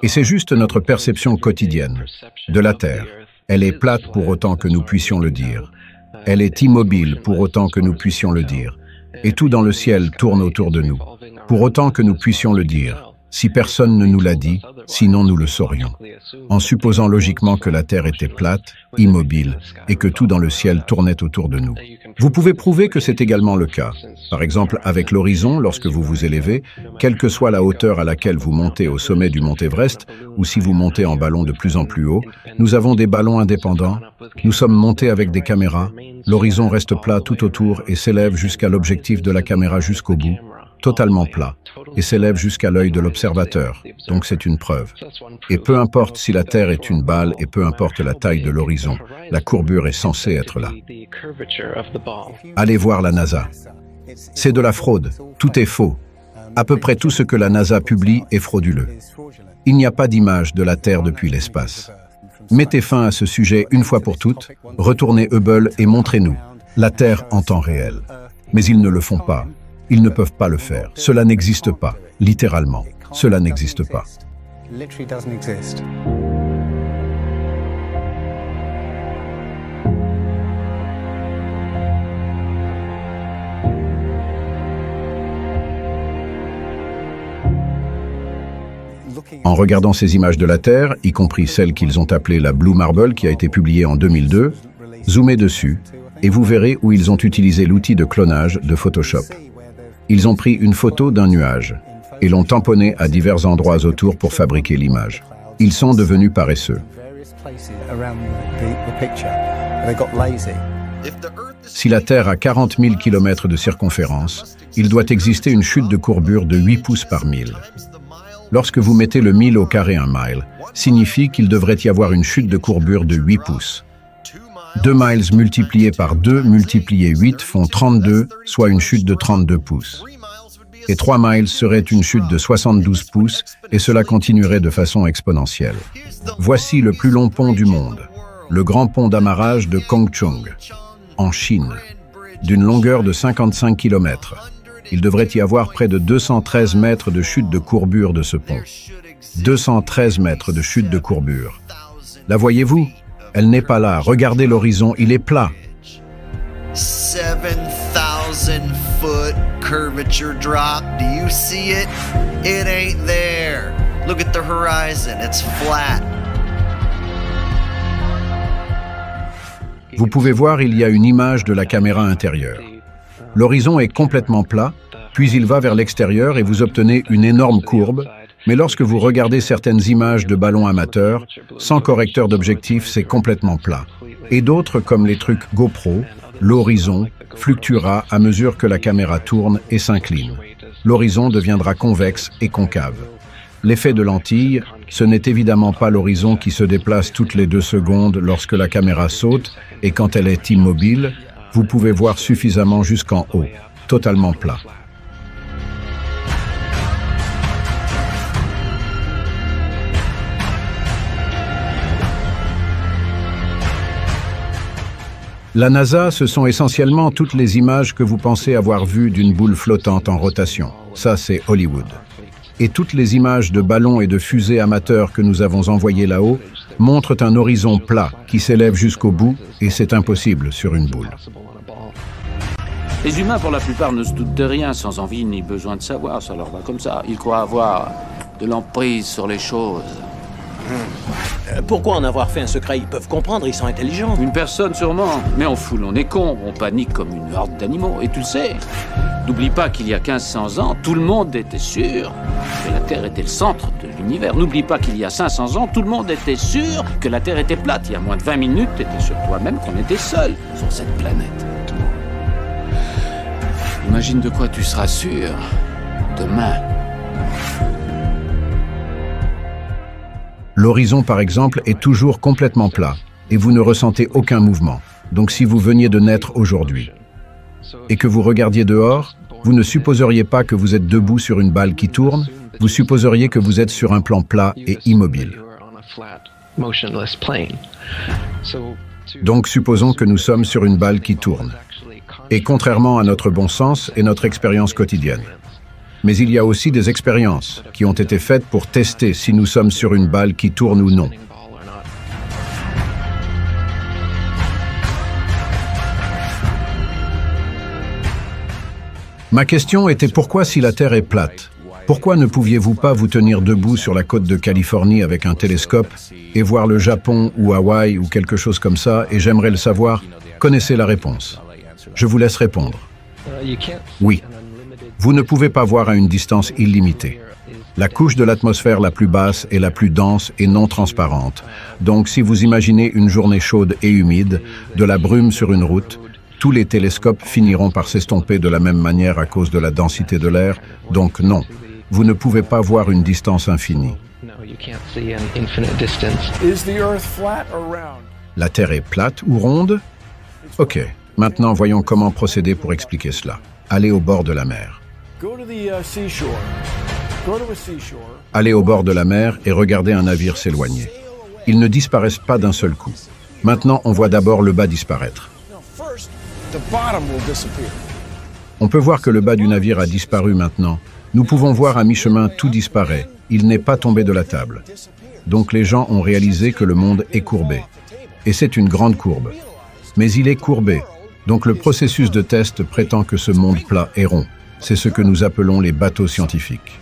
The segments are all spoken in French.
Et c'est juste notre perception quotidienne de la Terre. Elle est plate pour autant que nous puissions le dire. Elle est immobile pour autant que nous puissions le dire. Et tout dans le ciel tourne autour de nous, pour autant que nous puissions le dire. Si personne ne nous l'a dit, sinon nous le saurions. En supposant logiquement que la Terre était plate, immobile, et que tout dans le ciel tournait autour de nous. Vous pouvez prouver que c'est également le cas. Par exemple, avec l'horizon, lorsque vous vous élevez, quelle que soit la hauteur à laquelle vous montez au sommet du mont Everest, ou si vous montez en ballon de plus en plus haut, nous avons des ballons indépendants, nous sommes montés avec des caméras, l'horizon reste plat tout autour et s'élève jusqu'à l'objectif de la caméra jusqu'au bout, totalement plat, et s'élève jusqu'à l'œil de l'observateur, donc c'est une preuve. Et peu importe si la Terre est une balle et peu importe la taille de l'horizon, la courbure est censée être là. Allez voir la NASA. C'est de la fraude, tout est faux. À peu près tout ce que la NASA publie est frauduleux. Il n'y a pas d'image de la Terre depuis l'espace. Mettez fin à ce sujet une fois pour toutes, retournez Hubble et montrez-nous la Terre en temps réel. Mais ils ne le font pas. Ils ne peuvent pas le faire. Cela n'existe pas. Littéralement, cela n'existe pas. En regardant ces images de la Terre, y compris celles qu'ils ont appelées la Blue Marble qui a été publiée en 2002, zoomez dessus et vous verrez où ils ont utilisé l'outil de clonage de Photoshop. Ils ont pris une photo d'un nuage et l'ont tamponné à divers endroits autour pour fabriquer l'image. Ils sont devenus paresseux. Si la Terre a 40 000 km de circonférence, il doit exister une chute de courbure de 8 pouces par mille. Lorsque vous mettez le mille au carré 1 mile, signifie qu'il devrait y avoir une chute de courbure de 8 pouces. 2 miles multipliés par 2 multipliés 8 font 32, soit une chute de 32 pouces. Et 3 miles serait une chute de 72 pouces, et cela continuerait de façon exponentielle. Voici le plus long pont du monde, le grand pont d'amarrage de Kongchung, en Chine, d'une longueur de 55 km. Il devrait y avoir près de 213 mètres de chute de courbure de ce pont. 213 mètres de chute de courbure. La voyez-vous? Elle n'est pas là. Regardez l'horizon, il est plat. 7,000 foot curvature drop. Do you see it? It ain't there. Look at the horizon. It's flat. Vous pouvez voir, il y a une image de la caméra intérieure. L'horizon est complètement plat, puis il va vers l'extérieur et vous obtenez une énorme courbe. Mais lorsque vous regardez certaines images de ballons amateurs, sans correcteur d'objectif, c'est complètement plat. Et d'autres, comme les trucs GoPro, l'horizon fluctuera à mesure que la caméra tourne et s'incline. L'horizon deviendra convexe et concave. L'effet de lentille, ce n'est évidemment pas l'horizon qui se déplace toutes les 2 secondes lorsque la caméra saute, et quand elle est immobile, vous pouvez voir suffisamment jusqu'en haut, totalement plat. La NASA, ce sont essentiellement toutes les images que vous pensez avoir vues d'une boule flottante en rotation. Ça, c'est Hollywood. Et toutes les images de ballons et de fusées amateurs que nous avons envoyées là-haut montrent un horizon plat qui s'élève jusqu'au bout, et c'est impossible sur une boule. Les humains, pour la plupart, ne se doutent de rien, sans envie ni besoin de savoir, ça leur va comme ça. Ils croient avoir de l'emprise sur les choses. Pourquoi en avoir fait un secret? Ils peuvent comprendre, ils sont intelligents. Une personne sûrement, mais en foule on est con, on panique comme une horde d'animaux, et tu le sais. N'oublie pas qu'il y a 1500 ans, tout le monde était sûr que la Terre était le centre de l'univers. N'oublie pas qu'il y a 500 ans, tout le monde était sûr que la Terre était plate. Il y a moins de 20 minutes, tu étais sûr toi-même qu'on était seul sur cette planète. Imagine de quoi tu seras sûr demain. L'horizon, par exemple, est toujours complètement plat, et vous ne ressentez aucun mouvement. Donc si vous veniez de naître aujourd'hui, et que vous regardiez dehors, vous ne supposeriez pas que vous êtes debout sur une balle qui tourne, vous supposeriez que vous êtes sur un plan plat et immobile. Donc supposons que nous sommes sur une balle qui tourne. Et contrairement à notre bon sens et notre expérience quotidienne. Mais il y a aussi des expériences qui ont été faites pour tester si nous sommes sur une balle qui tourne ou non. Ma question était pourquoi si la Terre est plate? Pourquoi ne pouviez-vous pas vous tenir debout sur la côte de Californie avec un télescope et voir le Japon ou Hawaï ou quelque chose comme ça, et j'aimerais le savoir, connaissez la réponse. Je vous laisse répondre. Oui. Vous ne pouvez pas voir à une distance illimitée. La couche de l'atmosphère la plus basse est la plus dense et non transparente. Donc si vous imaginez une journée chaude et humide, de la brume sur une route, tous les télescopes finiront par s'estomper de la même manière à cause de la densité de l'air, donc non. Vous ne pouvez pas voir une distance infinie. La Terre est plate ou ronde? Ok, maintenant voyons comment procéder pour expliquer cela. Allez au bord de la mer. Allez au bord de la mer et regardez un navire s'éloigner. Ils ne disparaissent pas d'un seul coup. Maintenant, on voit d'abord le bas disparaître. On peut voir que le bas du navire a disparu maintenant. Nous pouvons voir à mi-chemin tout disparaît. Il n'est pas tombé de la table. Donc les gens ont réalisé que le monde est courbé. Et c'est une grande courbe. Mais il est courbé. Donc le processus de test prétend que ce monde plat est rond. C'est ce que nous appelons les bateaux scientifiques.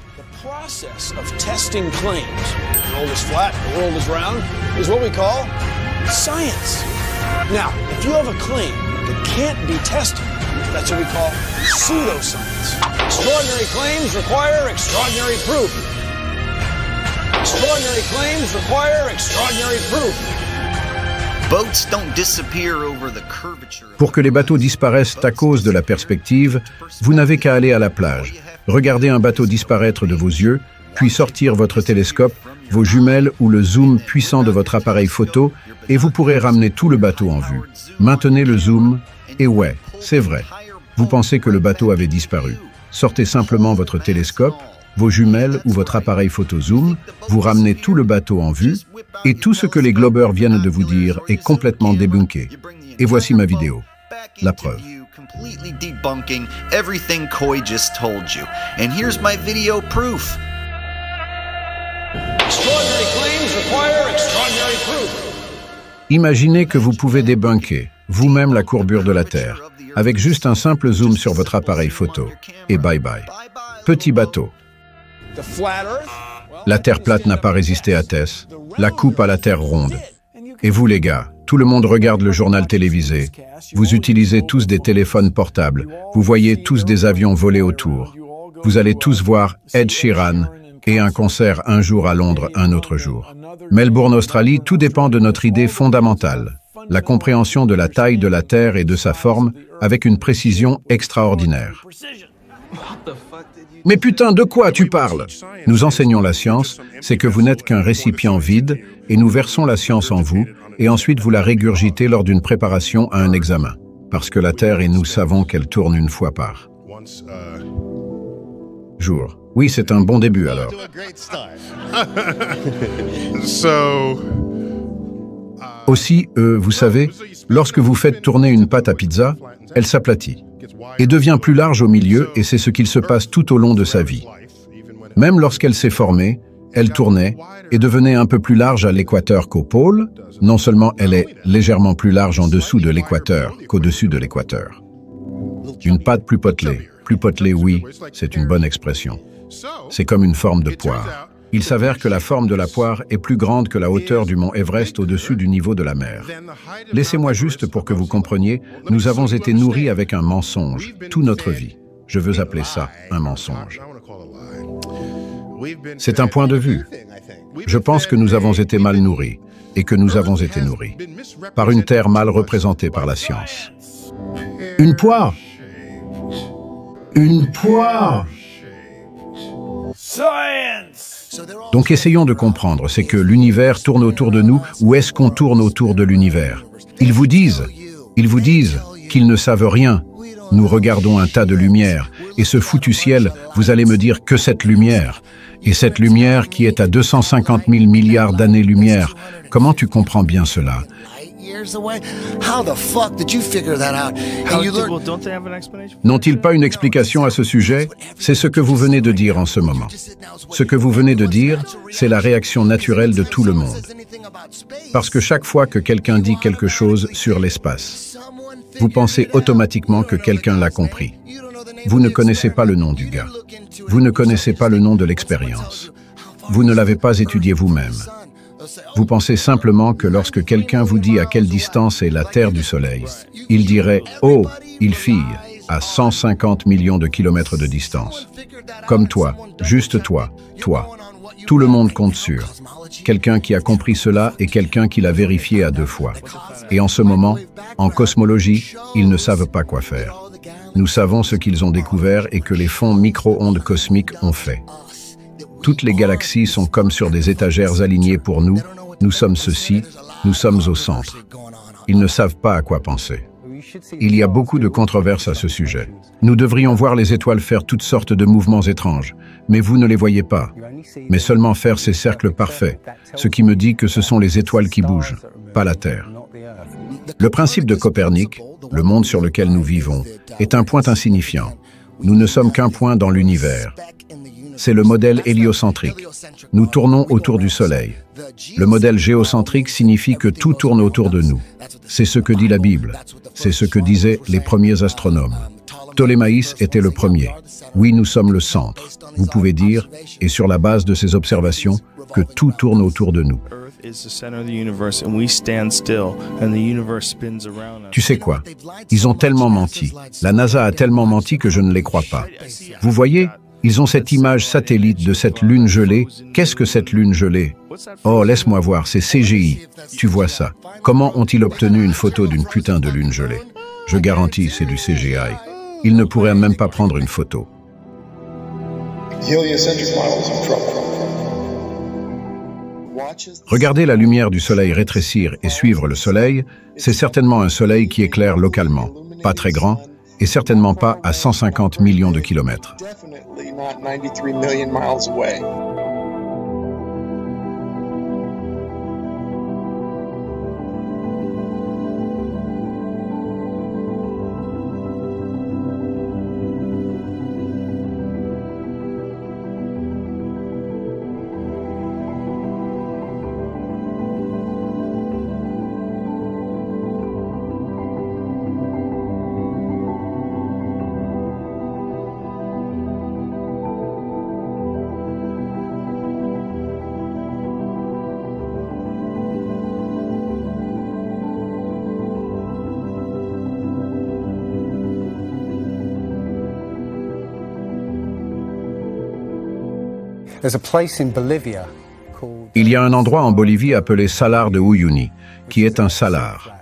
That's what we call pseudoscience. Extraordinary claims require extraordinary proof. Extraordinary claims require extraordinary proof. Boats don't disappear over the curvature. Pour que les bateaux disparaissent à cause de la perspective, vous n'avez qu'à aller à la plage, regarder un bateau disparaître de vos yeux, puis sortir votre télescope, vos jumelles ou le zoom puissant de votre appareil photo, et vous pourrez ramener tout le bateau en vue. Maintenez le zoom, et ouais, c'est vrai. Vous pensez que le bateau avait disparu. Sortez simplement votre télescope, vos jumelles ou votre appareil photo zoom, vous ramenez tout le bateau en vue, et tout ce que les globeurs viennent de vous dire est complètement débunké. Et voici ma vidéo. La preuve. Completely debunking everything Coy just told you. And here's my video proof. Extraordinary claims require extraordinary proof. Imaginez que vous pouvez débunker vous-même la courbure de la Terre, avec juste un simple zoom sur votre appareil photo. Et bye bye. Petit bateau. La Terre plate n'a pas résisté à Tess. La coupe à la Terre ronde. Et vous les gars, tout le monde regarde le journal télévisé. Vous utilisez tous des téléphones portables. Vous voyez tous des avions voler autour. Vous allez tous voir Ed Sheeran et un concert un jour à Londres un autre jour. Melbourne, Australie, tout dépend de notre idée fondamentale. La compréhension de la taille de la Terre et de sa forme avec une précision extraordinaire. Mais putain, de quoi tu parles? Nous enseignons la science, c'est que vous n'êtes qu'un récipient vide et nous versons la science en vous et ensuite vous la régurgitez lors d'une préparation à un examen. Parce que la Terre et nous savons qu'elle tourne une fois par jour. Oui, c'est un bon début alors. Aussi, vous savez, lorsque vous faites tourner une pâte à pizza, elle s'aplatit et devient plus large au milieu et c'est ce qu'il se passe tout au long de sa vie. Même lorsqu'elle s'est formée, elle tournait et devenait un peu plus large à l'équateur qu'au pôle. Non seulement elle est légèrement plus large en dessous de l'équateur qu'au-dessus de l'équateur. Une pâte plus potelée, oui, c'est une bonne expression. C'est comme une forme de poire. Il s'avère que la forme de la poire est plus grande que la hauteur du mont Everest au-dessus du niveau de la mer. Laissez-moi juste pour que vous compreniez, nous avons été nourris avec un mensonge, toute notre vie. Je veux appeler ça un mensonge. C'est un point de vue. Je pense que nous avons été mal nourris, et que nous avons été nourris par une terre mal représentée par la science. Une poire! Une poire! Donc essayons de comprendre, c'est que l'univers tourne autour de nous ou est-ce qu'on tourne autour de l'univers? Ils vous disent qu'ils ne savent rien. Nous regardons un tas de lumière et ce foutu ciel, vous allez me dire que cette lumière. Et cette lumière qui est à 250 000 milliards d'années-lumière, comment tu comprends bien cela? N'ont-ils pas une explication à ce sujet? C'est ce que vous venez de dire en ce moment. Ce que vous venez de dire, c'est la réaction naturelle de tout le monde. Parce que chaque fois que quelqu'un dit quelque chose sur l'espace, vous pensez automatiquement que quelqu'un l'a compris. Vous ne connaissez pas le nom du gars. Vous ne connaissez pas le nom de l'expérience. Vous ne l'avez pas étudié vous-même. Vous pensez simplement que lorsque quelqu'un vous dit à quelle distance est la Terre du Soleil, il dirait « Oh, il fille » à 150 millions de kilomètres de distance. Comme toi, juste toi, toi. Tout le monde compte sur. Quelqu'un qui a compris cela et quelqu'un qui l'a vérifié à 2 fois. Et en ce moment, en cosmologie, ils ne savent pas quoi faire. Nous savons ce qu'ils ont découvert et que les fonds micro-ondes cosmiques ont fait. Toutes les galaxies sont comme sur des étagères alignées pour nous. Nous sommes ceci, nous sommes au centre. Ils ne savent pas à quoi penser. Il y a beaucoup de controverses à ce sujet. Nous devrions voir les étoiles faire toutes sortes de mouvements étranges, mais vous ne les voyez pas. Mais seulement faire ces cercles parfaits, ce qui me dit que ce sont les étoiles qui bougent, pas la Terre. Le principe de Copernic, le monde sur lequel nous vivons, est un point insignifiant. Nous ne sommes qu'un point dans l'univers. C'est le modèle héliocentrique. Nous tournons autour du Soleil. Le modèle géocentrique signifie que tout tourne autour de nous. C'est ce que dit la Bible. C'est ce que disaient les premiers astronomes. Ptolémaïs était le premier. Oui, nous sommes le centre. Vous pouvez dire, et sur la base de ces observations, que tout tourne autour de nous. Tu sais quoi? Ils ont tellement menti. La NASA a tellement menti que je ne les crois pas. Vous voyez? Ils ont cette image satellite de cette lune gelée. Qu'est-ce que cette lune gelée? Oh, laisse-moi voir, c'est CGI. Tu vois ça. Comment ont-ils obtenu une photo d'une putain de lune gelée? Je garantis, c'est du CGI. Ils ne pourraient même pas prendre une photo. Regarder la lumière du soleil rétrécir et suivre le soleil, c'est certainement un soleil qui éclaire localement, pas très grand, et certainement pas à 150 millions de kilomètres. Il y a un endroit en Bolivie appelé Salar de Uyuni, qui est un salar.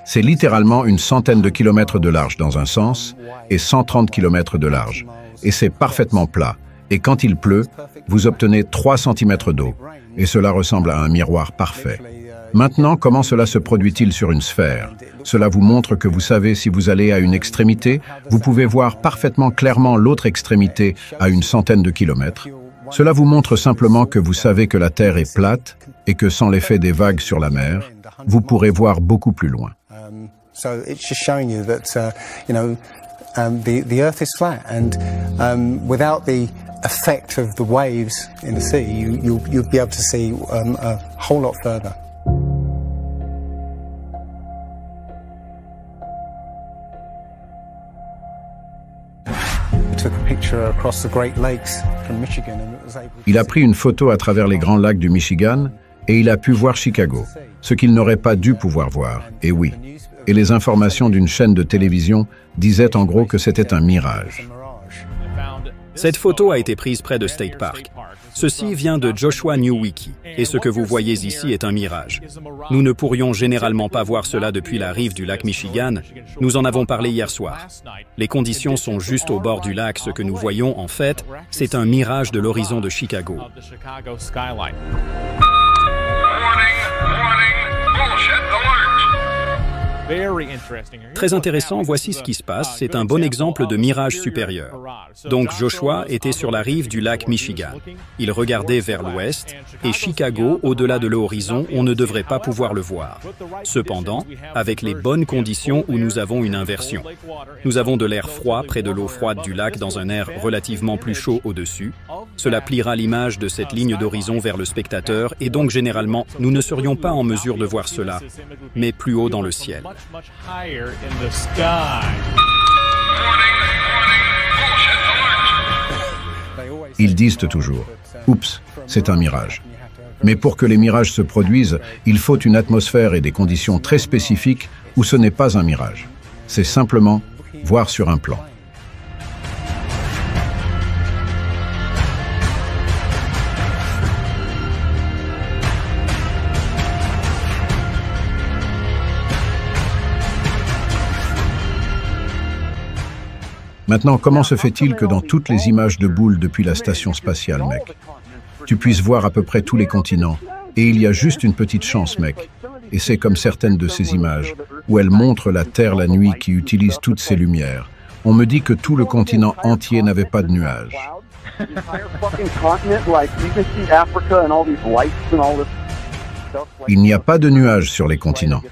C'est littéralement une centaine de kilomètres de large dans un sens et 130 kilomètres de large. Et c'est parfaitement plat. Et quand il pleut, vous obtenez 3 cm d'eau. Et cela ressemble à un miroir parfait. Maintenant, comment cela se produit-il sur une sphère? Cela vous montre que vous savez si vous allez à une extrémité, vous pouvez voir parfaitement clairement l'autre extrémité à une centaine de kilomètres. Cela vous montre simplement que vous savez que la Terre est plate et que sans l'effet des vagues sur la mer, vous pourrez voir beaucoup plus loin. The Earth is flat, and without the effect of the waves in the sea, you'll be able to see a whole lot further. Il a pris une photo à travers les grands lacs du Michigan et il a pu voir Chicago, ce qu'il n'aurait pas dû pouvoir voir, et oui. Et les informations d'une chaîne de télévision disaient en gros que c'était un mirage. Cette photo a été prise près de State Park. Ceci vient de Joshua Newicki, et ce que vous voyez ici est un mirage. Nous ne pourrions généralement pas voir cela depuis la rive du lac Michigan. Nous en avons parlé hier soir. Les conditions sont juste au bord du lac. Ce que nous voyons, en fait, c'est un mirage de l'horizon de Chicago. Très intéressant, voici ce qui se passe. C'est un bon exemple de mirage supérieur. Donc Joshua était sur la rive du lac Michigan. Il regardait vers l'ouest et Chicago, au-delà de l'horizon, on ne devrait pas pouvoir le voir. Cependant, avec les bonnes conditions où nous avons une inversion. Nous avons de l'air froid près de l'eau froide du lac dans un air relativement plus chaud au-dessus. Cela pliera l'image de cette ligne d'horizon vers le spectateur et donc généralement, nous ne serions pas en mesure de voir cela, mais plus haut dans le ciel. Ils disent toujours « Oups, c'est un mirage ». Mais pour que les mirages se produisent, il faut une atmosphère et des conditions très spécifiques où ce n'est pas un mirage. C'est simplement voir sur un plan. Maintenant, comment se fait-il que dans toutes les images de boules depuis la station spatiale, mec, tu puisses voir à peu près tous les continents, et il y a juste une petite chance, mec, et c'est comme certaines de ces images, où elles montrent la Terre la nuit qui utilise toutes ces lumières. On me dit que tout le continent entier n'avait pas de nuages. Il n'y a pas de nuages sur les continents.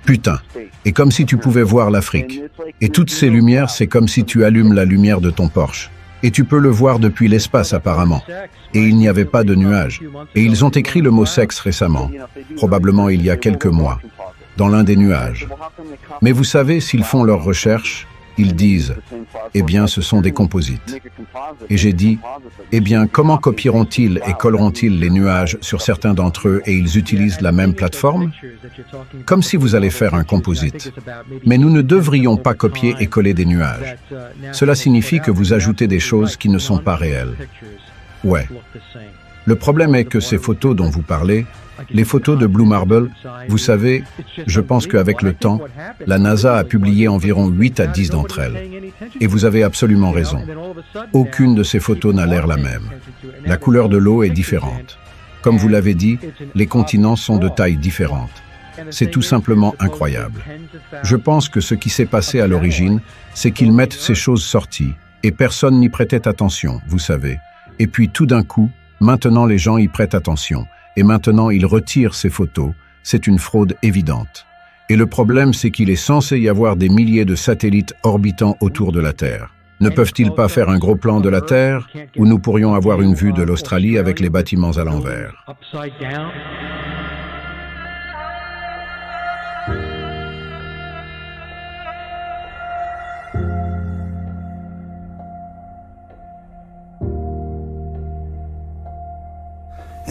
Putain, et comme si tu pouvais voir l'Afrique. Et toutes ces lumières, c'est comme si tu allumes la lumière de ton Porsche. Et tu peux le voir depuis l'espace apparemment. Et il n'y avait pas de nuages. Et ils ont écrit le mot sexe récemment, probablement il y a quelques mois, dans l'un des nuages. Mais vous savez, s'ils font leurs recherches, ils disent « Eh bien, ce sont des composites ». Et j'ai dit « Eh bien, comment copieront-ils et colleront-ils les nuages sur certains d'entre eux et ils utilisent la même plateforme ?» Comme si vous allez faire un composite. Mais nous ne devrions pas copier et coller des nuages. Cela signifie que vous ajoutez des choses qui ne sont pas réelles. Ouais. Le problème est que ces photos dont vous parlez, les photos de Blue Marble, vous savez, je pense qu'avec le temps, la NASA a publié environ 8 à 10 d'entre elles. Et vous avez absolument raison. Aucune de ces photos n'a l'air la même. La couleur de l'eau est différente. Comme vous l'avez dit, les continents sont de tailles différentes. C'est tout simplement incroyable. Je pense que ce qui s'est passé à l'origine, c'est qu'ils mettent ces choses sorties, et personne n'y prêtait attention, vous savez. Et puis tout d'un coup, maintenant les gens y prêtent attention. Et maintenant, ils retirent ces photos. C'est une fraude évidente. Et le problème, c'est qu'il est censé y avoir des milliers de satellites orbitant autour de la Terre. Ne peuvent-ils pas faire un gros plan de la Terre, où nous pourrions avoir une vue de l'Australie avec les bâtiments à l'envers?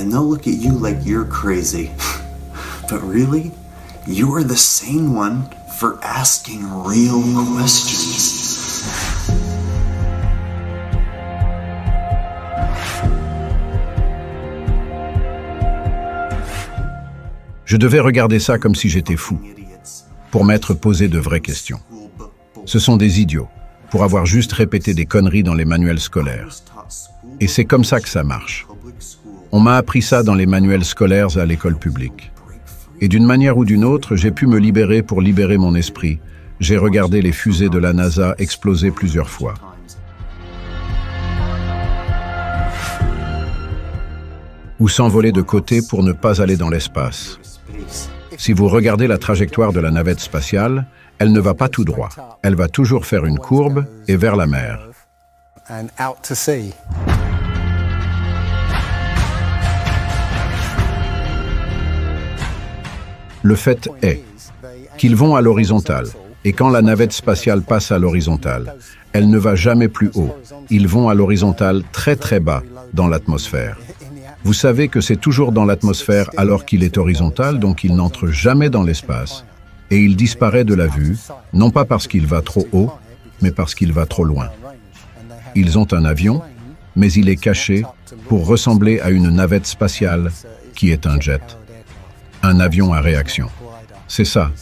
And they'll look at you like you're crazy. But really, you are the sane one for asking real questions. Je devais regarder ça comme si j'étais fou, pour m'être posé de vraies questions. Ce sont des idiots, pour avoir juste répété des conneries dans les manuels scolaires. Et c'est comme ça que ça marche. On m'a appris ça dans les manuels scolaires à l'école publique. Et d'une manière ou d'une autre, j'ai pu me libérer pour libérer mon esprit. J'ai regardé les fusées de la NASA exploser plusieurs fois. Ou s'envoler de côté pour ne pas aller dans l'espace. Si vous regardez la trajectoire de la navette spatiale, elle ne va pas tout droit. Elle va toujours faire une courbe et vers la mer. Le fait est qu'ils vont à l'horizontale, et quand la navette spatiale passe à l'horizontale, elle ne va jamais plus haut. Ils vont à l'horizontale très très bas dans l'atmosphère. Vous savez que c'est toujours dans l'atmosphère alors qu'il est horizontal, donc il n'entre jamais dans l'espace. Et il disparaît de la vue, non pas parce qu'il va trop haut, mais parce qu'il va trop loin. Ils ont un avion, mais il est caché pour ressembler à une navette spatiale qui est un jet. Un avion à réaction. C'est ça.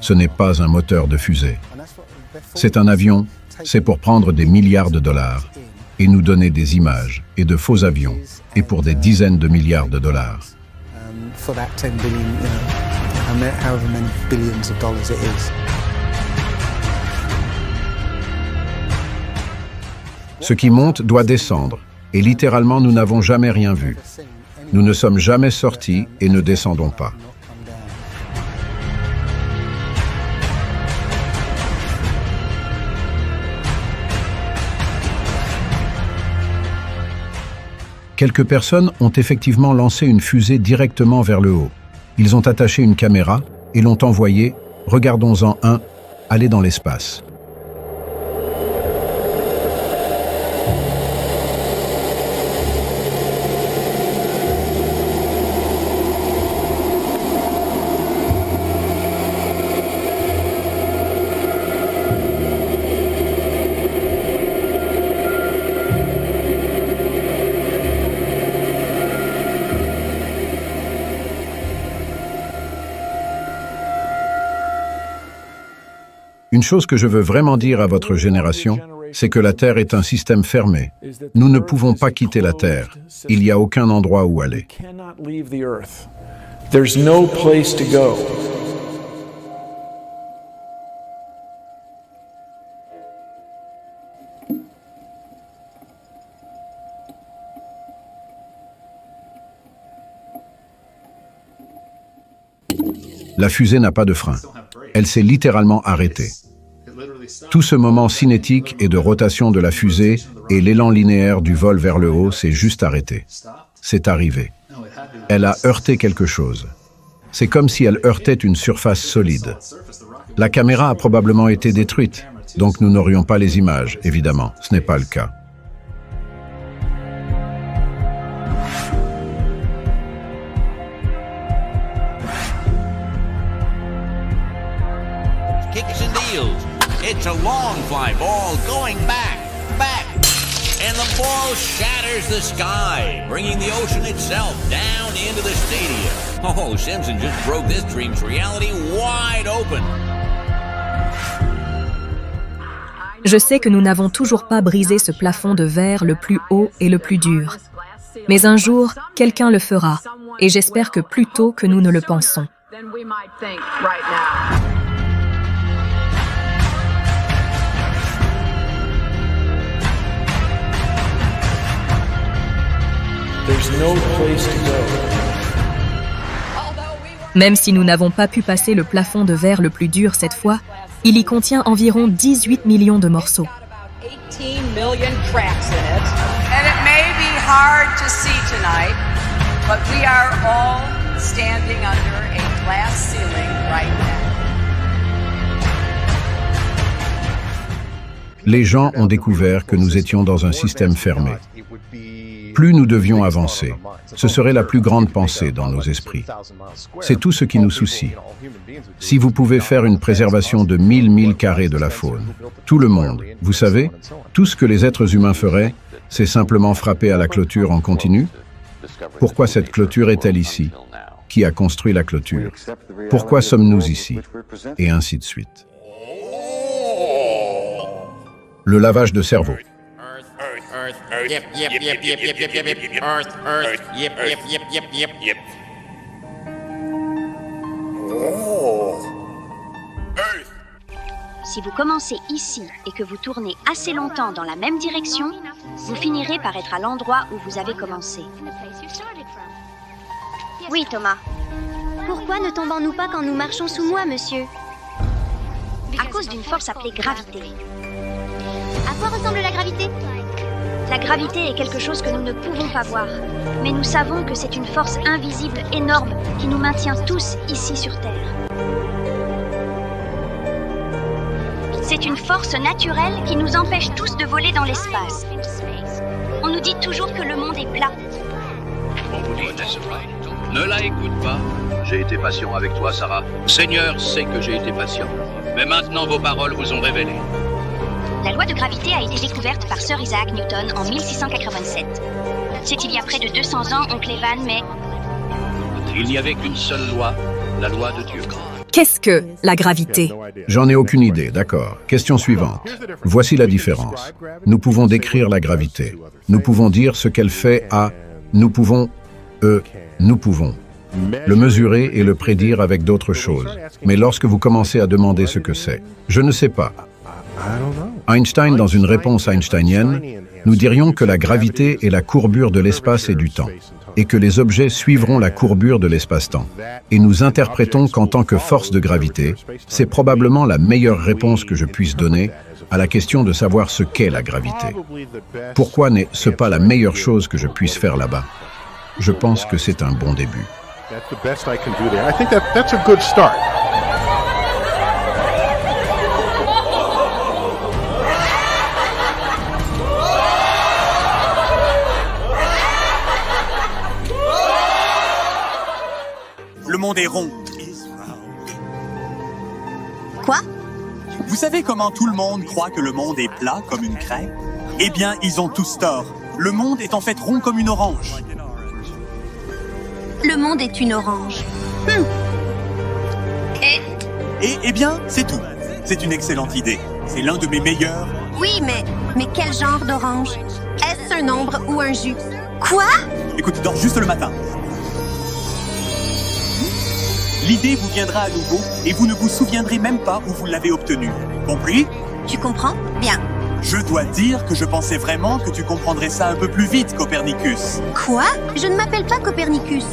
Ce n'est pas un moteur de fusée. C'est un avion, c'est pour prendre des milliards de dollars et nous donner des images et de faux avions, et pour des dizaines de milliards de dollars. however many billions of dollars it is. Ce qui monte doit descendre, et littéralement nous n'avons jamais rien vu. Nous ne sommes jamais sortis et ne descendons pas. Quelques personnes ont effectivement lancé une fusée directement vers le haut. Ils ont attaché une caméra et l'ont envoyée, regardons-en un, aller dans l'espace. Une chose que je veux vraiment dire à votre génération, c'est que la Terre est un système fermé. Nous ne pouvons pas quitter la Terre. Il n'y a aucun endroit où aller. There's no place to go. La fusée n'a pas de frein. Elle s'est littéralement arrêtée. Tout ce moment cinétique et de rotation de la fusée et l'élan linéaire du vol vers le haut s'est juste arrêté. C'est arrivé. Elle a heurté quelque chose. C'est comme si elle heurtait une surface solide. La caméra a probablement été détruite, donc nous n'aurions pas les images, évidemment. Ce n'est pas le cas. It's a long fly ball going back, and the ball shatters the sky, bringing the ocean itself down into the stadium. Oh, Simpson just broke this dream's reality wide open. Je sais que nous n'avons toujours pas brisé ce plafond de verre le plus haut et le plus dur. Mais un jour, quelqu'un le fera, et j'espère que plus tôt que nous ne le pensons. Même si nous n'avons pas pu passer le plafond de verre le plus dur cette fois, il y contient environ 18 millions de morceaux. Les gens ont découvert que nous étions dans un système fermé. Plus nous devions avancer, ce serait la plus grande pensée dans nos esprits. C'est tout ce qui nous soucie. Si vous pouvez faire une préservation de 1000 milles carrés de la faune, tout le monde, vous savez, tout ce que les êtres humains feraient, c'est simplement frapper à la clôture en continu. Pourquoi cette clôture est-elle ici? Qui a construit la clôture? Pourquoi sommes-nous ici? Et ainsi de suite. Le lavage de cerveau. Yep. Earth. Yep. Si vous commencez ici et que vous tournez assez longtemps dans la même direction, vous finirez par être à l'endroit où vous avez commencé. Oui, Thomas. Pourquoi ne tombons-nous pas quand nous marchons sous moi, monsieur? À cause d'une force appelée gravité. À quoi ressemble la gravité? La gravité est quelque chose que nous ne pouvons pas voir, mais nous savons que c'est une force invisible énorme qui nous maintient tous ici sur Terre. C'est une force naturelle qui nous empêche tous de voler dans l'espace. On nous dit toujours que le monde est plat. On vous dit, ne la écoute pas. J'ai été patient avec toi, Sarah. Seigneur sait que j'ai été patient. Mais maintenant, vos paroles vous ont révélé. La loi de gravité a été découverte par Sir Isaac Newton en 1687. C'est il y a près de 200 ans, oncle Evan, mais... Il n'y avait qu'une seule loi, la loi de Dieu. Qu'est-ce que la gravité? J'en ai aucune idée, d'accord. Question suivante. Voici la différence. Nous pouvons décrire la gravité. Nous pouvons dire ce qu'elle fait à... Nous pouvons... le mesurer et le prédire avec d'autres choses. Mais lorsque vous commencez à demander ce que c'est, je ne sais pas. Einstein, dans une réponse einsteinienne, nous dirions que la gravité est la courbure de l'espace et du temps, et que les objets suivront la courbure de l'espace-temps. Et nous interprétons qu'en tant que force de gravité, c'est probablement la meilleure réponse que je puisse donner à la question de savoir ce qu'est la gravité. Pourquoi n'est-ce pas la meilleure chose que je puisse faire là-bas? Je pense que c'est un bon début. Le monde est rond. Quoi? Vous savez comment tout le monde croit que le monde est plat comme une craie? Eh bien, ils ont tous tort. Le monde est en fait rond comme une orange. Le monde est une orange. Eh bien, c'est tout. C'est une excellente idée. C'est l'un de mes meilleurs. Oui, mais quel genre d'orange? Est-ce un ombre ou un jus? Quoi? Écoute, dors juste le matin. L'idée vous viendra à nouveau et vous ne vous souviendrez même pas où vous l'avez obtenue. Compris? Tu comprends? Bien. Je dois dire que je pensais vraiment que tu comprendrais ça un peu plus vite, Copernicus. Quoi? Je ne m'appelle pas Copernicus.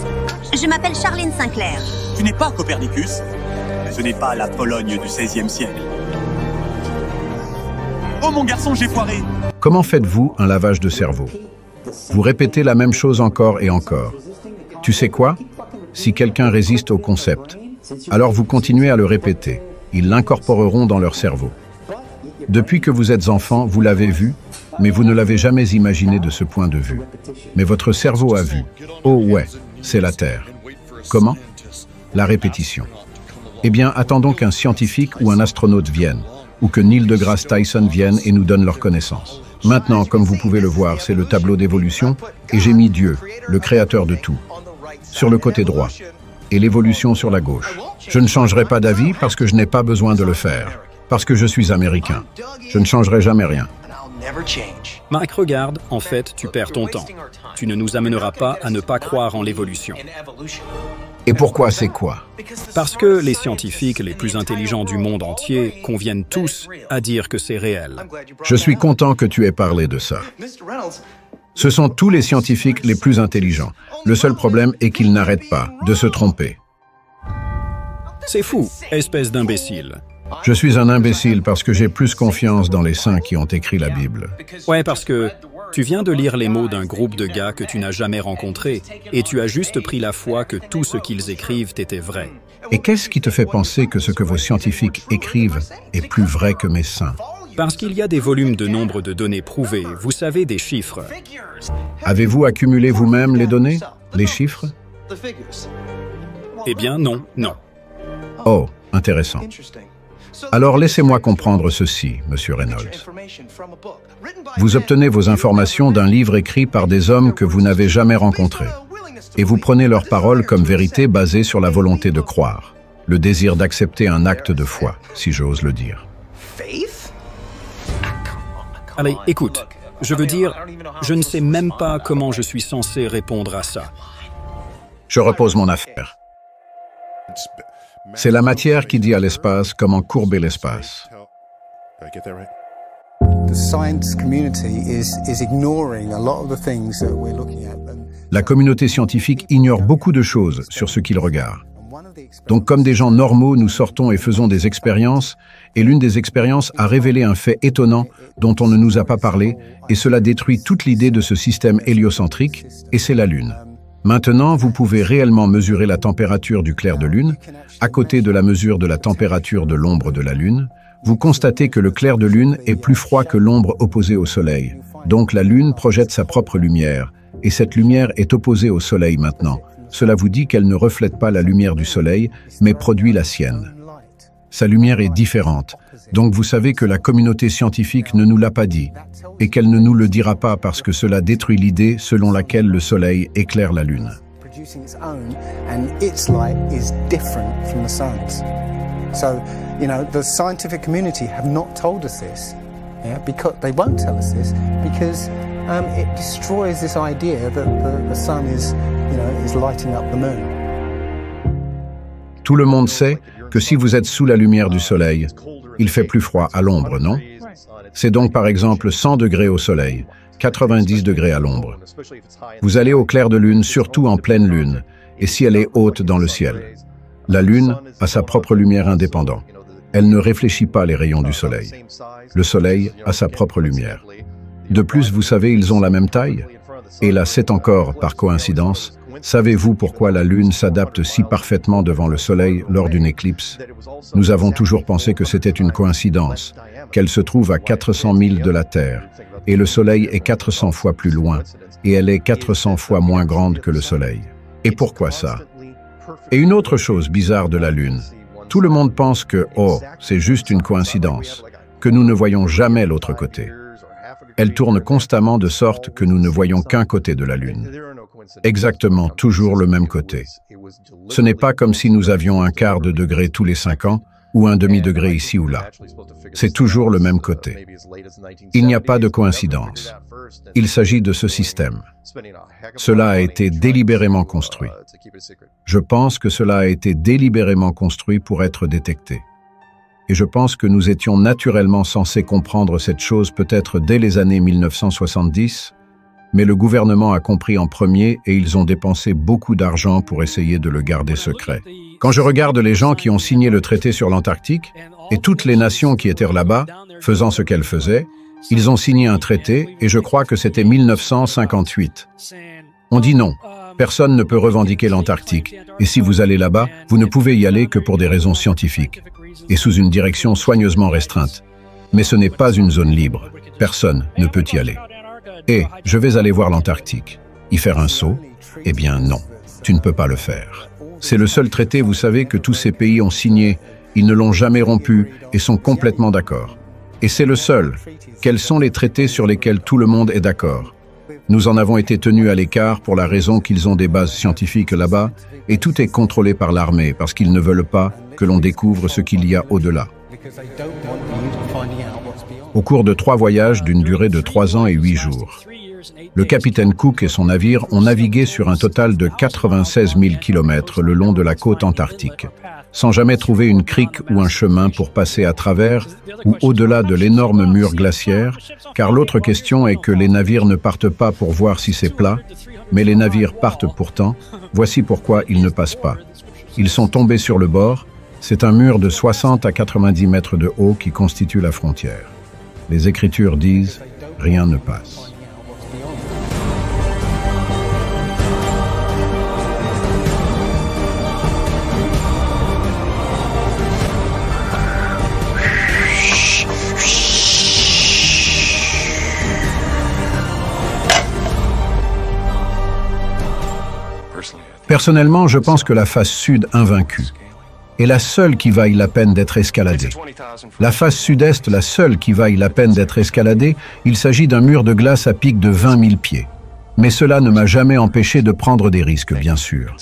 Je m'appelle Charlene Sinclair. Tu n'es pas Copernicus. Ce n'est pas la Pologne du XVIe siècle. Oh mon garçon, j'ai foiré! Comment faites-vous un lavage de cerveau? Vous répétez la même chose encore et encore. Tu sais quoi? Si quelqu'un résiste au concept, alors vous continuez à le répéter. Ils l'incorporeront dans leur cerveau. Depuis que vous êtes enfant, vous l'avez vu, mais vous ne l'avez jamais imaginé de ce point de vue. Mais votre cerveau a vu. Oh ouais, c'est la Terre. Comment? La répétition. Eh bien, attendons qu'un scientifique ou un astronaute vienne, ou que Neil deGrasse Tyson vienne et nous donne leurs connaissances. Maintenant, comme vous pouvez le voir, c'est le tableau d'évolution, et j'ai mis Dieu, le créateur de tout, sur le côté droit, et l'évolution sur la gauche. Je ne changerai pas d'avis parce que je n'ai pas besoin de le faire, parce que je suis américain. Je ne changerai jamais rien. Mike, regarde, en fait, tu perds ton temps. Tu ne nous amèneras pas à ne pas croire en l'évolution. Et pourquoi c'est quoi? Parce que les scientifiques les plus intelligents du monde entier conviennent tous à dire que c'est réel. Je suis content que tu aies parlé de ça. Ce sont tous les scientifiques les plus intelligents. Le seul problème est qu'ils n'arrêtent pas de se tromper. C'est fou, espèce d'imbécile. Je suis un imbécile parce que j'ai plus confiance dans les saints qui ont écrit la Bible. Ouais, parce que tu viens de lire les mots d'un groupe de gars que tu n'as jamais rencontré et tu as juste pris la foi que tout ce qu'ils écrivent était vrai. Et qu'est-ce qui te fait penser que ce que vos scientifiques écrivent est plus vrai que mes saints? Parce qu'il y a des volumes de nombre de données prouvées, vous savez, des chiffres. Avez-vous accumulé vous-même les données, les chiffres? Eh bien non, non. Oh, intéressant. Alors laissez-moi comprendre ceci, Monsieur Reynolds. Vous obtenez vos informations d'un livre écrit par des hommes que vous n'avez jamais rencontrés, et vous prenez leurs paroles comme vérité basée sur la volonté de croire, le désir d'accepter un acte de foi, si j'ose le dire. Allez, écoute, je veux dire, je ne sais même pas comment je suis censé répondre à ça. Je repose mon affaire. C'est la matière qui dit à l'espace comment courber l'espace. La communauté scientifique ignore beaucoup de choses sur ce qu'il regarde. Donc comme des gens normaux, nous sortons et faisons des expériences, et l'une des expériences a révélé un fait étonnant dont on ne nous a pas parlé, et cela détruit toute l'idée de ce système héliocentrique, et c'est la Lune. Maintenant, vous pouvez réellement mesurer la température du clair de Lune, à côté de la mesure de la température de l'ombre de la Lune. Vous constatez que le clair de Lune est plus froid que l'ombre opposée au Soleil. Donc la Lune projette sa propre lumière, et cette lumière est opposée au Soleil maintenant. Cela vous dit qu'elle ne reflète pas la lumière du Soleil, mais produit la sienne. Sa lumière est différente, donc vous savez que la communauté scientifique ne nous l'a pas dit, et qu'elle ne nous le dira pas parce que cela détruit l'idée selon laquelle le Soleil éclaire la Lune. So, you know, the scientific community have not told us this. Yeah, because they won't tell us this because it destroys this idea that the sun is, you know, is lighting up the moon. Tout le monde sait que si vous êtes sous la lumière du soleil, il fait plus froid à l'ombre, non? C'est donc par exemple 100 degrés au soleil, 90 degrés à l'ombre. Vous allez au clair de lune, surtout en pleine lune, et si elle est haute dans le ciel. La lune a sa propre lumière indépendante. Elle ne réfléchit pas les rayons du soleil. Le soleil a sa propre lumière. De plus, vous savez, ils ont la même taille. Et là, c'est encore par coïncidence. Savez-vous pourquoi la lune s'adapte si parfaitement devant le soleil lors d'une éclipse? Nous avons toujours pensé que c'était une coïncidence, qu'elle se trouve à 400 000 de la Terre, et le soleil est 400 fois plus loin, et elle est 400 fois moins grande que le soleil. Et pourquoi ça? Et une autre chose bizarre de la lune, tout le monde pense que, oh, c'est juste une coïncidence, que nous ne voyons jamais l'autre côté. Elle tourne constamment de sorte que nous ne voyons qu'un côté de la lune. Exactement, toujours le même côté. Ce n'est pas comme si nous avions un quart de degré tous les 5 ans, ou un demi-degré ici ou là. C'est toujours le même côté. Il n'y a pas de coïncidence. Il s'agit de ce système. Cela a été délibérément construit. Je pense que cela a été délibérément construit pour être détecté. Et je pense que nous étions naturellement censés comprendre cette chose peut-être dès les années 1970, mais le gouvernement a compris en premier et ils ont dépensé beaucoup d'argent pour essayer de le garder secret. Quand je regarde les gens qui ont signé le traité sur l'Antarctique et toutes les nations qui étaient là-bas, faisant ce qu'elles faisaient, ils ont signé un traité et je crois que c'était 1958. On dit non, personne ne peut revendiquer l'Antarctique et si vous allez là-bas, vous ne pouvez y aller que pour des raisons scientifiques et sous une direction soigneusement restreinte. Mais ce n'est pas une zone libre, personne ne peut y aller. Et je vais aller voir l'Antarctique. Y faire un saut? Eh bien non, tu ne peux pas le faire. C'est le seul traité, vous savez, que tous ces pays ont signé. Ils ne l'ont jamais rompu et sont complètement d'accord. Et c'est le seul. Quels sont les traités sur lesquels tout le monde est d'accord? Nous en avons été tenus à l'écart pour la raison qu'ils ont des bases scientifiques là-bas et tout est contrôlé par l'armée parce qu'ils ne veulent pas que l'on découvre ce qu'il y a au-delà. Au cours de 3 voyages d'une durée de 3 ans et 8 jours, le capitaine Cook et son navire ont navigué sur un total de 96 000 km le long de la côte antarctique, sans jamais trouver une crique ou un chemin pour passer à travers ou au-delà de l'énorme mur glaciaire, car l'autre question est que les navires ne partent pas pour voir si c'est plat, mais les navires partent pourtant, voici pourquoi ils ne passent pas. Ils sont tombés sur le bord, c'est un mur de 60 à 90 mètres de haut qui constitue la frontière. Les Écritures disent « rien ne passe ». Personnellement, je pense que la face sud invaincue est la seule qui vaille la peine d'être escaladée. La face sud-est, la seule qui vaille la peine d'être escaladée, il s'agit d'un mur de glace à pic de 20 000 pieds. Mais cela ne m'a jamais empêché de prendre des risques, bien sûr.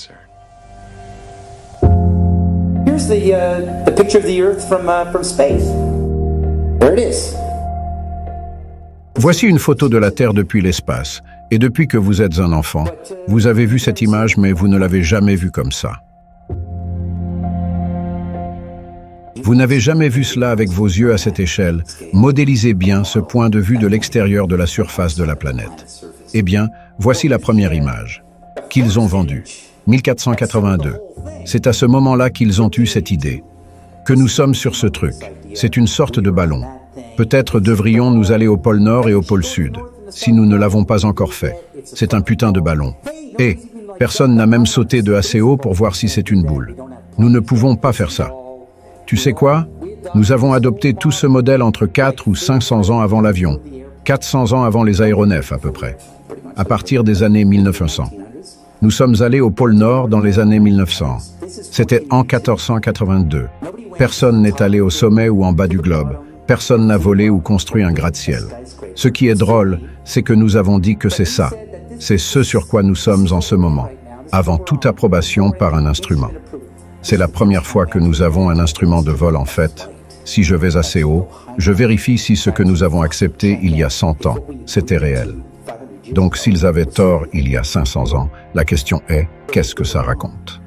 Here's the picture of the Earth from space. There it is. Voici une photo de la Terre depuis l'espace. Et depuis que vous êtes un enfant, vous avez vu cette image, mais vous ne l'avez jamais vue comme ça. Vous n'avez jamais vu cela avec vos yeux à cette échelle. Modélisez bien ce point de vue de l'extérieur de la surface de la planète. Eh bien, voici la première image qu'ils ont vendue. 1482. C'est à ce moment-là qu'ils ont eu cette idée. Que nous sommes sur ce truc. C'est une sorte de ballon. Peut-être devrions-nous aller au pôle Nord et au pôle Sud, si nous ne l'avons pas encore fait. C'est un putain de ballon. Et personne n'a même sauté de assez haut pour voir si c'est une boule. Nous ne pouvons pas faire ça. Tu sais quoi? Nous avons adopté tout ce modèle entre 4 ou 500 ans avant l'avion, 400 ans avant les aéronefs à peu près, à partir des années 1900. Nous sommes allés au pôle Nord dans les années 1900. C'était en 1482. Personne n'est allé au sommet ou en bas du globe. Personne n'a volé ou construit un gratte-ciel. Ce qui est drôle, c'est que nous avons dit que c'est ça. C'est ce sur quoi nous sommes en ce moment, avant toute approbation par un instrument. C'est la première fois que nous avons un instrument de vol en fait. Si je vais assez haut, je vérifie si ce que nous avons accepté il y a 100 ans, c'était réel. Donc s'ils avaient tort il y a 500 ans, la question est, qu'est-ce que ça raconte?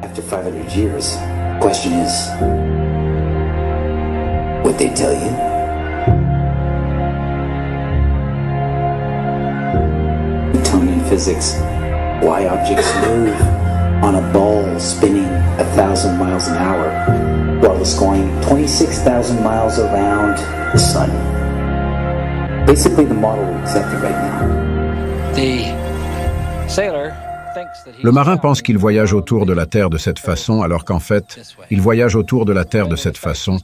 After 500 years. question is, what they tell you? Newtonian physics, why objects move on a ball spinning 1,000 miles an hour while it's going 26,000 miles around the sun. Basically the model we accepted right now. The sailor. Le marin pense qu'il voyage autour de la Terre de cette façon, alors qu'en fait, il voyage autour de la Terre de cette façon.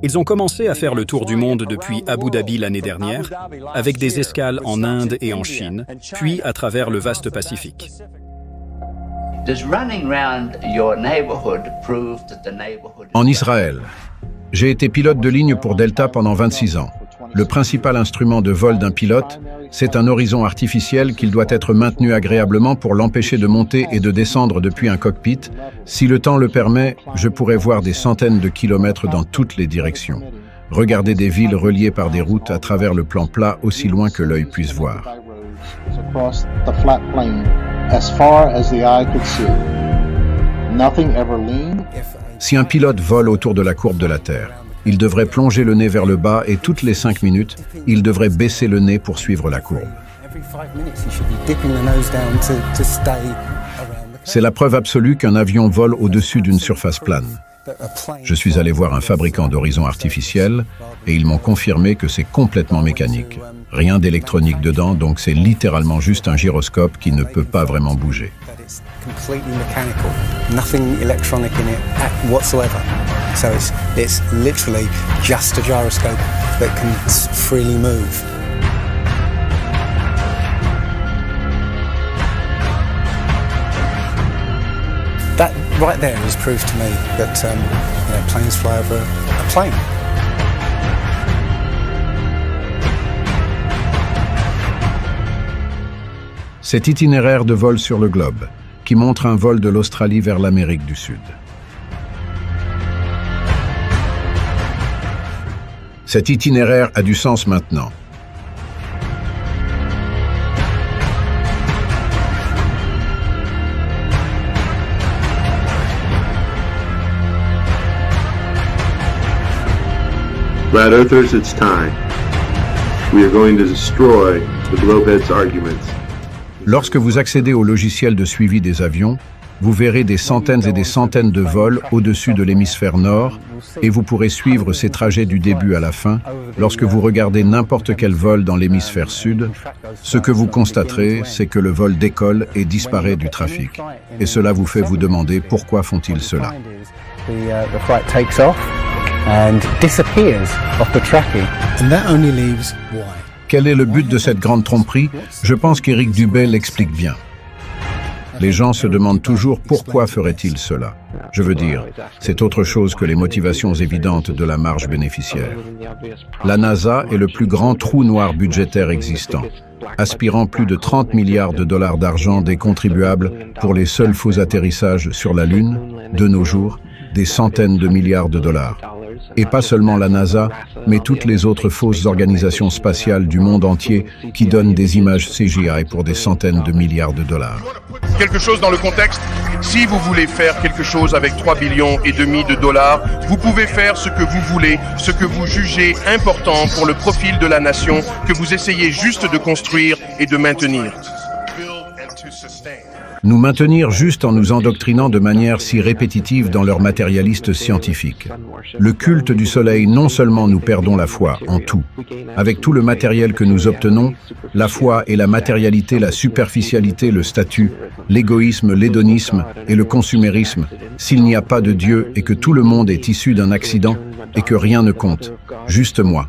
Ils ont commencé à faire le tour du monde depuis Abu Dhabi l'année dernière, avec des escales en Inde et en Chine, puis à travers le vaste Pacifique. En Israël, j'ai été pilote de ligne pour Delta pendant 26 ans. Le principal instrument de vol d'un pilote, c'est un horizon artificiel qu'il doit être maintenu agréablement pour l'empêcher de monter et de descendre depuis un cockpit. Si le temps le permet, je pourrais voir des centaines de kilomètres dans toutes les directions. Regarder des villes reliées par des routes à travers le plan plat aussi loin que l'œil puisse voir. Si un pilote vole autour de la courbe de la Terre, il devrait plonger le nez vers le bas et toutes les 5 minutes, il devrait baisser le nez pour suivre la courbe. C'est la preuve absolue qu'un avion vole au-dessus d'une surface plane. Je suis allé voir un fabricant d'horizons artificiels et ils m'ont confirmé que c'est complètement mécanique. Rien d'électronique dedans, donc c'est littéralement juste un gyroscope qui ne peut pas vraiment bouger. So it's literally just a gyroscope that can freely move. That right there is proof to me that planes fly over a plane. Cet itinéraire de vol sur le globe, qui montre un vol de l'Australie vers l'Amérique du Sud. Cet itinéraire a du sens maintenant. Flat Earthers, it's time. We are going to destroy the Globeheads' arguments. Lorsque vous accédez au logiciel de suivi des avions, vous verrez des centaines et des centaines de vols au-dessus de l'hémisphère nord et vous pourrez suivre ces trajets du début à la fin. Lorsque vous regardez n'importe quel vol dans l'hémisphère sud, ce que vous constaterez, c'est que le vol décolle et disparaît du trafic. Et cela vous fait vous demander pourquoi font-ils cela. Quel est le but de cette grande tromperie? Je pense qu'Éric Dubé l'explique bien. Les gens se demandent toujours pourquoi ferait-il cela. Je veux dire, c'est autre chose que les motivations évidentes de la marge bénéficiaire. La NASA est le plus grand trou noir budgétaire existant, aspirant plus de 30 milliards de dollars d'argent des contribuables pour les seuls faux atterrissages sur la Lune, de nos jours, des centaines de milliards de dollars. Et pas seulement la NASA, mais toutes les autres fausses organisations spatiales du monde entier qui donnent des images CGI pour des centaines de milliards de dollars. Quelque chose dans le contexte, si vous voulez faire quelque chose avec 3,5 billions de dollars, vous pouvez faire ce que vous voulez, ce que vous jugez important pour le profil de la nation que vous essayez juste de construire et de maintenir. Nous maintenir juste en nous endoctrinant de manière si répétitive dans leur matérialiste scientifique. Le culte du soleil, non seulement nous perdons la foi en tout. Avec tout le matériel que nous obtenons, la foi et la matérialité, la superficialité, le statut, l'égoïsme, l'hédonisme et le consumérisme, s'il n'y a pas de Dieu et que tout le monde est issu d'un accident et que rien ne compte, juste moi.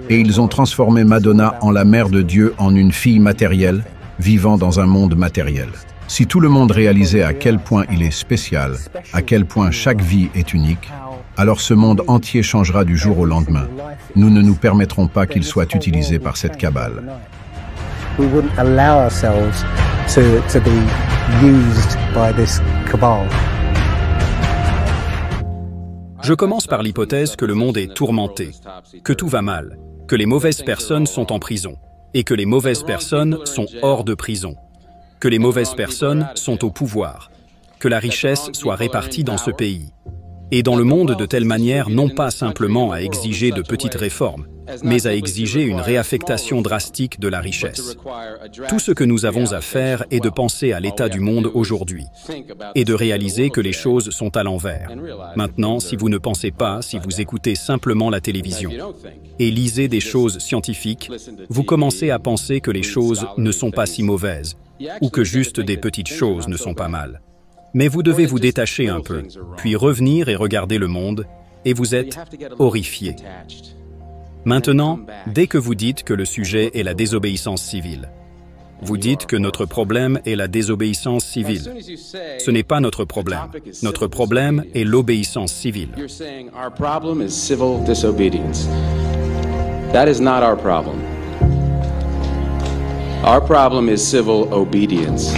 Et ils ont transformé Madonna en la mère de Dieu en une fille matérielle, vivant dans un monde matériel. Si tout le monde réalisait à quel point il est spécial, à quel point chaque vie est unique, alors ce monde entier changera du jour au lendemain. Nous ne nous permettrons pas qu'il soit utilisé par cette cabale. Je commence par l'hypothèse que le monde est tourmenté, que tout va mal, que les mauvaises personnes sont en prison, et que les mauvaises personnes sont hors de prison, que les mauvaises personnes sont au pouvoir, que la richesse soit répartie dans ce pays. Et dans le monde de telle manière, non pas simplement à exiger de petites réformes, mais à exiger une réaffectation drastique de la richesse. Tout ce que nous avons à faire est de penser à l'état du monde aujourd'hui et de réaliser que les choses sont à l'envers. Maintenant, si vous ne pensez pas, si vous écoutez simplement la télévision et lisez des choses scientifiques, vous commencez à penser que les choses ne sont pas si mauvaises ou que juste des petites choses ne sont pas mal. Mais vous devez vous détacher un peu, puis revenir et regarder le monde, et vous êtes horrifié. Maintenant, dès que vous dites que le sujet est la désobéissance civile, vous dites que notre problème est la désobéissance civile. Ce n'est pas notre problème. Notre problème est l'obéissance civile. That is not our problem. Our problem is civil obedience.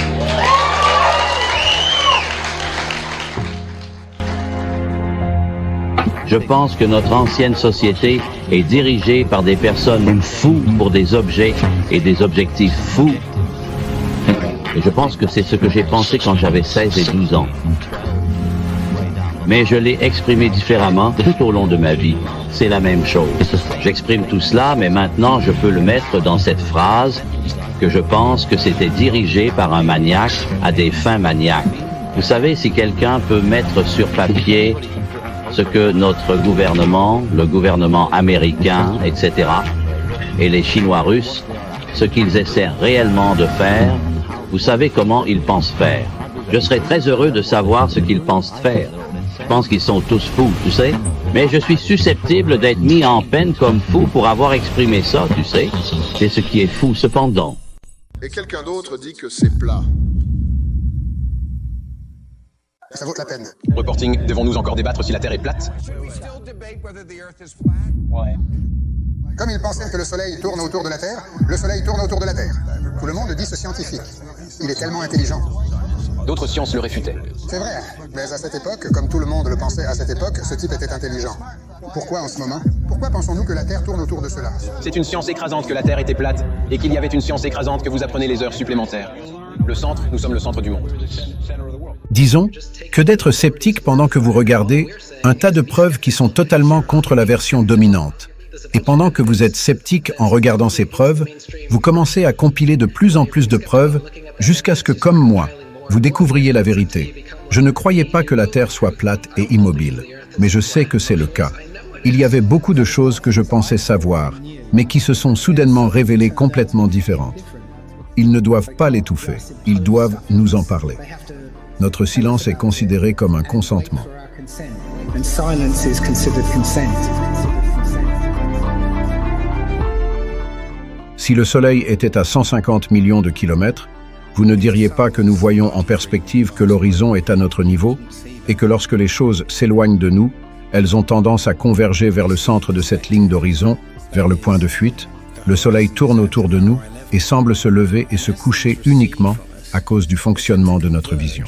Je pense que notre ancienne société est dirigée par des personnes fous pour des objets et des objectifs fous. Et je pense que c'est ce que j'ai pensé quand j'avais 16 et 12 ans. Mais je l'ai exprimé différemment tout au long de ma vie. C'est la même chose. J'exprime tout cela, mais maintenant je peux le mettre dans cette phrase que je pense que c'était dirigé par un maniaque à des fins maniaques. Vous savez, si quelqu'un peut mettre sur papier ce que notre gouvernement, le gouvernement américain, etc., et les Chinois russes, ce qu'ils essaient réellement de faire, vous savez comment ils pensent faire. Je serais très heureux de savoir ce qu'ils pensent faire. Je pense qu'ils sont tous fous, tu sais. Mais je suis susceptible d'être mis en peine comme fou pour avoir exprimé ça, tu sais. C'est ce qui est fou, cependant. Et quelqu'un d'autre dit que c'est plat. Ça vaut la peine. Reporting, devons-nous encore débattre si la Terre est plate? Ouais. Comme ils pensaient que le Soleil tourne autour de la Terre, le Soleil tourne autour de la Terre. Tout le monde dit ce scientifique. Il est tellement intelligent. D'autres sciences le réfutaient. C'est vrai, mais à cette époque, comme tout le monde le pensait à cette époque, ce type était intelligent. Pourquoi en ce moment? Pourquoi pensons-nous que la Terre tourne autour de cela? C'est une science écrasante que la Terre était plate et qu'il y avait une science écrasante que vous apprenez les heures supplémentaires. Le centre, nous sommes le centre du monde. Disons que d'être sceptique pendant que vous regardez un tas de preuves qui sont totalement contre la version dominante. Et pendant que vous êtes sceptique en regardant ces preuves, vous commencez à compiler de plus en plus de preuves jusqu'à ce que, comme moi, vous découvriez la vérité. Je ne croyais pas que la Terre soit plate et immobile, mais je sais que c'est le cas. Il y avait beaucoup de choses que je pensais savoir, mais qui se sont soudainement révélées complètement différentes. Ils ne doivent pas l'étouffer, ils doivent nous en parler. Notre silence est considéré comme un consentement. Si le Soleil était à 150 millions de kilomètres, vous ne diriez pas que nous voyons en perspective que l'horizon est à notre niveau et que lorsque les choses s'éloignent de nous, elles ont tendance à converger vers le centre de cette ligne d'horizon, vers le point de fuite. Le Soleil tourne autour de nous et semble se lever et se coucher uniquement à cause du fonctionnement de notre vision.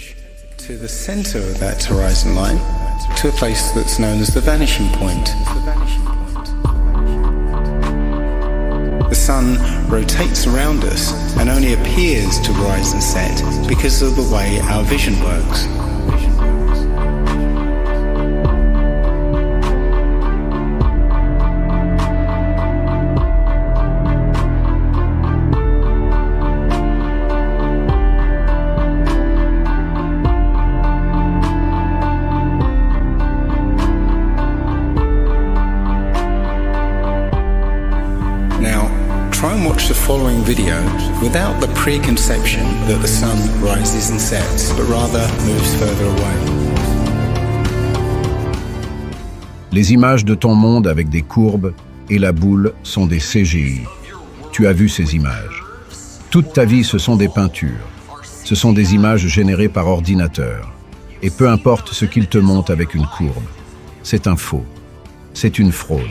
To the center of that horizon line, to a place that's known as the vanishing point. The sun rotates around us and only appears to rise and set because of the way our vision works. Try and watch the following video without the preconception that the sun rises and sets, but rather moves further away. Les images de ton monde avec des courbes et la boule sont des CGI. Tu as vu ces images. Toute ta vie, ce sont des peintures. Ce sont des images générées par ordinateur. Et peu importe ce qu'il te montre avec une courbe, c'est un faux. C'est une fraude.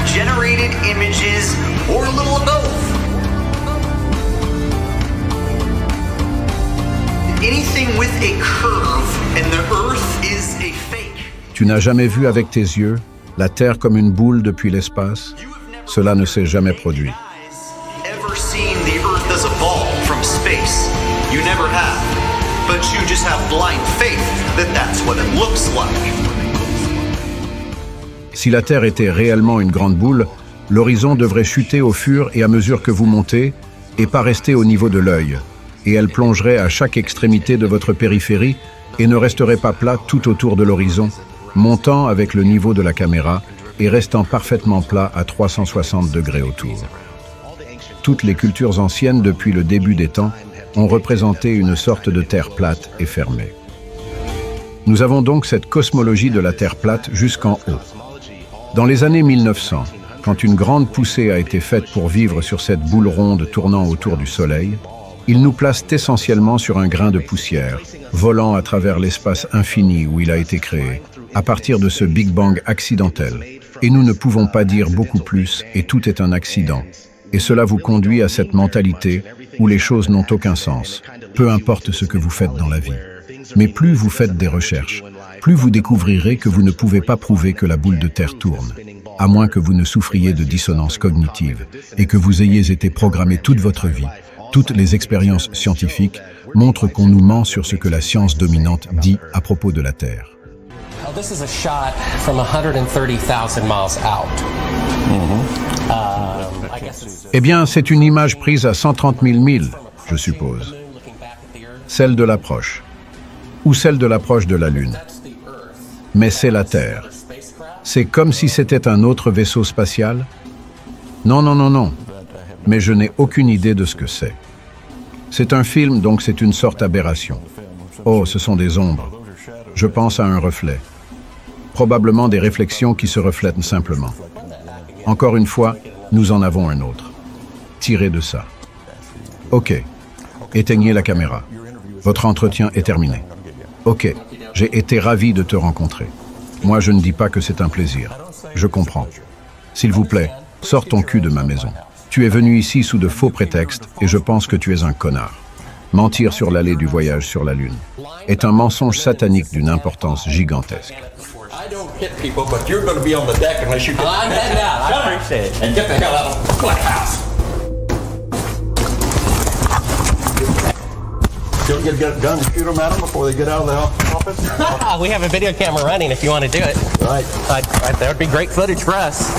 Generated images or a little of both. Anything with a curve and the earth is a fake. Tu n'as jamais vu avec tes yeux la Terre comme une boule depuis l'espace? Cela ne s'est jamais produit. Ever seen the earth as a ball from space? You never have. But you just have blind faith that that's what it looks like. Si la Terre était réellement une grande boule, l'horizon devrait chuter au fur et à mesure que vous montez et pas rester au niveau de l'œil. Et elle plongerait à chaque extrémité de votre périphérie et ne resterait pas plat tout autour de l'horizon, montant avec le niveau de la caméra et restant parfaitement plat à 360 degrés autour. Toutes les cultures anciennes depuis le début des temps ont représenté une sorte de terre plate et fermée. Nous avons donc cette cosmologie de la terre plate jusqu'en haut. Dans les années 1900, quand une grande poussée a été faite pour vivre sur cette boule ronde tournant autour du Soleil, ils nous placent essentiellement sur un grain de poussière, volant à travers l'espace infini où il a été créé, à partir de ce Big Bang accidentel. Et nous ne pouvons pas dire beaucoup plus, et tout est un accident. Et cela vous conduit à cette mentalité où les choses n'ont aucun sens, peu importe ce que vous faites dans la vie. Mais plus vous faites des recherches, plus vous découvrirez que vous ne pouvez pas prouver que la boule de terre tourne, à moins que vous ne souffriez de dissonance cognitive et que vous ayez été programmé toute votre vie. Toutes les expériences scientifiques montrent qu'on nous ment sur ce que la science dominante dit à propos de la Terre. This is a shot from 130,000 miles out. Eh bien, c'est une image prise à 130 000 milles, je suppose. Celle de l'approche. Ou celle de l'approche de la Lune. Mais c'est la Terre. C'est comme si c'était un autre vaisseau spatial? Non, non, non, non. Mais je n'ai aucune idée de ce que c'est. C'est un film, donc c'est une sorte d'aberration. Oh, ce sont des ombres. Je pense à un reflet. Probablement des réflexions qui se reflètent simplement. Encore une fois, nous en avons un autre. Tirez de ça. Ok. Éteignez la caméra. Votre entretien est terminé. Ok. J'ai été ravi de te rencontrer. Moi, je ne dis pas que c'est un plaisir. Je comprends. S'il vous plaît, sors ton cul de ma maison. Tu es venu ici sous de faux prétextes et je pense que tu es un connard. Mentir sur l'allée du voyage sur la Lune est un mensonge satanique d'une importance gigantesque. I don't hit people, but you're going to be on the deck unless you get... I'm heading out. I appreciate it. And get the hell out of the clubhouse. You'll get a gun and shoot them at them before they get out of the office? We have a video camera running if you want to do it. Right. That would be great footage for us.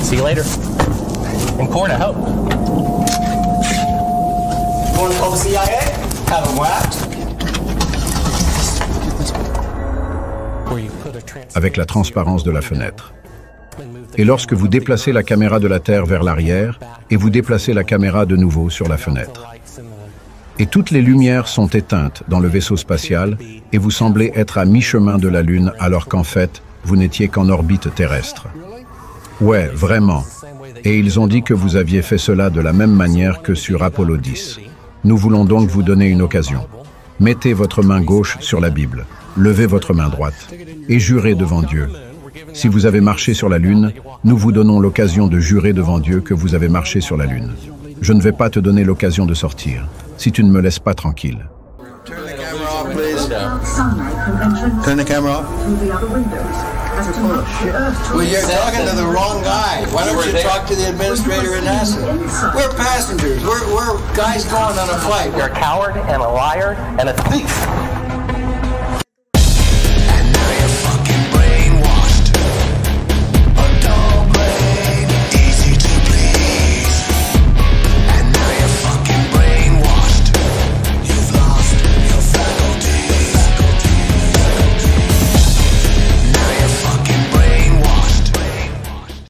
See you later. In court, I hope. Want to call the CIA? Have them whacked? Avec la transparence de la fenêtre. Et lorsque vous déplacez la caméra de la Terre vers l'arrière, et vous déplacez la caméra de nouveau sur la fenêtre. Et toutes les lumières sont éteintes dans le vaisseau spatial, et vous semblez être à mi-chemin de la Lune, alors qu'en fait, vous n'étiez qu'en orbite terrestre. Ouais, vraiment. Et ils ont dit que vous aviez fait cela de la même manière que sur Apollo 10. Nous voulons donc vous donner une occasion. Mettez votre main gauche sur la Bible. Levez votre main droite et jurez devant Dieu. Si vous avez marché sur la Lune, nous vous donnons l'occasion de jurer devant Dieu que vous avez marché sur la Lune. Je ne vais pas te donner l'occasion de sortir, si tu ne me laisses pas tranquille. Turn the camera off. Well, you're talking to the wrong guy. Why don't you talk to the administrator at NASA? We're passengers. We're guys going on a flight. You're a coward and a liar and a thief.